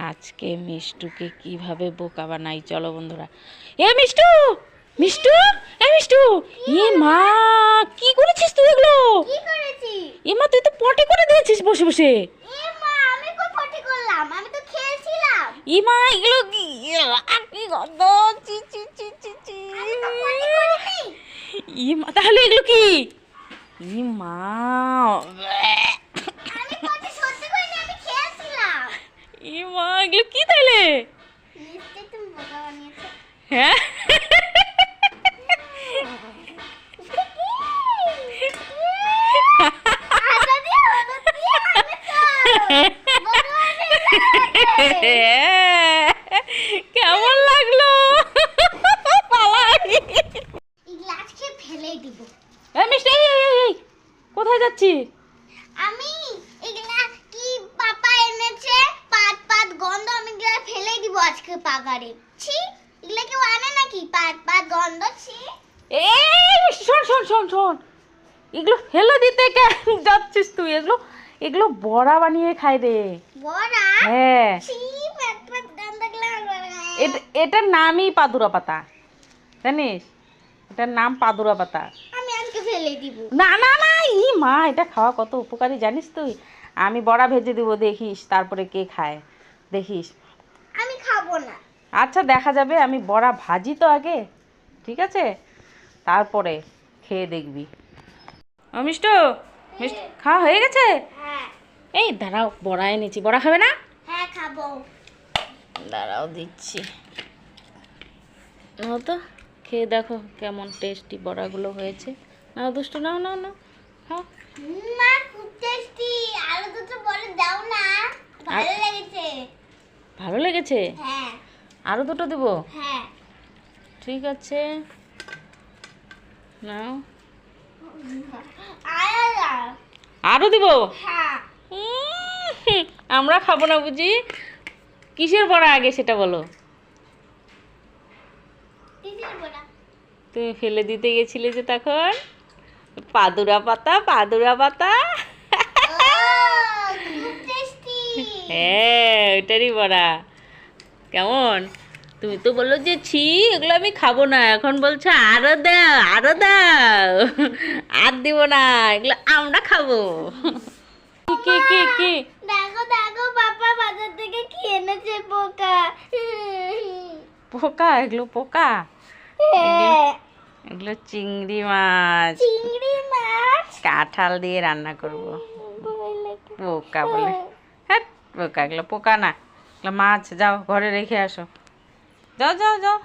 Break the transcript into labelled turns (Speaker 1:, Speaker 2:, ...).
Speaker 1: আজকে মিষ্টুকে কিভাবে বোকা বানাই, চলো বন্ধুরা। এ মিষ্টু, মিষ্টু, এ মিষ্টু, এ মা কি করেছিস তুই এগুলো?
Speaker 2: কি করেছি?
Speaker 1: এ মা তুই তো পটি করে দিয়েছিস বসে বসে।
Speaker 2: এ মা আমি কই পটি করলাম? আমি তো খেলছিলাম।
Speaker 1: এ মা এগুলো কি কি গন্ধ, চি চি চি চি চি।
Speaker 2: আমি তো পটি করিনি।
Speaker 1: এ মা তাহলে এগুলো কি? এ মা
Speaker 2: আমি পটি সত্যি করিনি, আমি খেলছিলাম।
Speaker 1: এ মা এগুলো কি তাহলে?
Speaker 2: নিশ্চয়ই তুমি বোকা বানিয়েছো।
Speaker 1: হ্যাঁ
Speaker 2: আটা দিয়ে হলুদ দিয়ে আমি তো বোকা বানিয়েছো।
Speaker 1: কেমন লাগলো? পালাই।
Speaker 2: এই গ্লাসকে ফেলে দিব।
Speaker 1: এই মিষ্টি, এই কোথায় যাচ্ছি?
Speaker 2: আমি এগুলা কি পাপা এনেছে পাত পাত গন্ধ, আমি এগুলা ফেলে দিব আজকে পাগারে। ছি, এগুলা কেউ আনে নাকি পাত পাত গন্ধ? ছি।
Speaker 1: এই শোন শোন শোন শোন, এগুলো ফেলে দিতে কেন যাচ্ছিস তুই? এগুলো এগুলো বড়া বানিয়ে খায় রে।
Speaker 2: বড়া?
Speaker 1: হ্যাঁ,
Speaker 2: ছি, পাত পাত গন্ধ গুলা।
Speaker 1: এটার নামই পাদুরা পাতা, জানিস? এটার নাম পাদুরা পাতা।
Speaker 2: আমি আজকে ফেলে দিব।
Speaker 1: না না না, ই মা এটা খাওয়া কত উপকারী জানিস তুই? আমি বড়া ভেজে দিব, দেখিস তারপরে কে খায় দেখিস।
Speaker 2: আমি খাবো না।
Speaker 1: আচ্ছা দেখা যাবে, আমি বড়া ভাজি তো আগে, ঠিক আছে? তারপরে খেয়ে দেখবি। ও মিষ্টু, মিষ্টি খাওয়া হয়ে গেছে?
Speaker 2: হ্যাঁ
Speaker 1: এই দাঁড়াও, বড়া এনেছি, বড়া খাবে না?
Speaker 2: হ্যাঁ খাবো।
Speaker 1: দাঁড়াও দিচ্ছি, নাও তো খেয়ে দেখো কেমন টেস্টি বড়াগুলো হয়েছে। নাও দুষ্টু, নাও নাও নাও খাও।
Speaker 2: মা খুব টেস্টি। আরো দুটো বলে দাও না, ভালো লেগেছে।
Speaker 1: ভালো লেগেছে?
Speaker 2: হ্যাঁ
Speaker 1: আরও দুটো দেবো?
Speaker 2: হ্যাঁ।
Speaker 1: ঠিক আছে নাও,
Speaker 2: আয়া
Speaker 1: আরও দিব?
Speaker 2: হ্যাঁ।
Speaker 1: আমরা খাবো না বুঝি? কিসের বড়া আগে সেটা বলো।
Speaker 2: কিসের বড়া?
Speaker 1: তুমি ফেলে দিতে গেছিলে যে তখন, পাদুরা পাতা, পাদুরা পাতা।
Speaker 2: খুব টেস্টি।
Speaker 1: হ্যাঁ ওইটারই বড়া। কেমন? তুমি তো বললো যে ছি এগুলো আমি খাবো না, এখন বলছো আরো দাও আরো দাও। আর দিব না, এগুলো আমরা খাবো। কি কি কি?
Speaker 2: দেখো দেখো পাপা বাজার থেকে কি এনেছে, পোকা।
Speaker 1: পোকা? এগুলো পোকা? এগুলো চিংড়ি মাছ,
Speaker 2: চিংড়ি মাছ।
Speaker 1: কাঁঠাল দিয়ে রান্না করব।
Speaker 2: ভয় লাগে।
Speaker 1: পোকা বলে? হ্যাঁ পোকা, এগুলো পোকা না, এগুলো মাছ। যাও ঘরে রেখে আসো, যাও যাও যাও।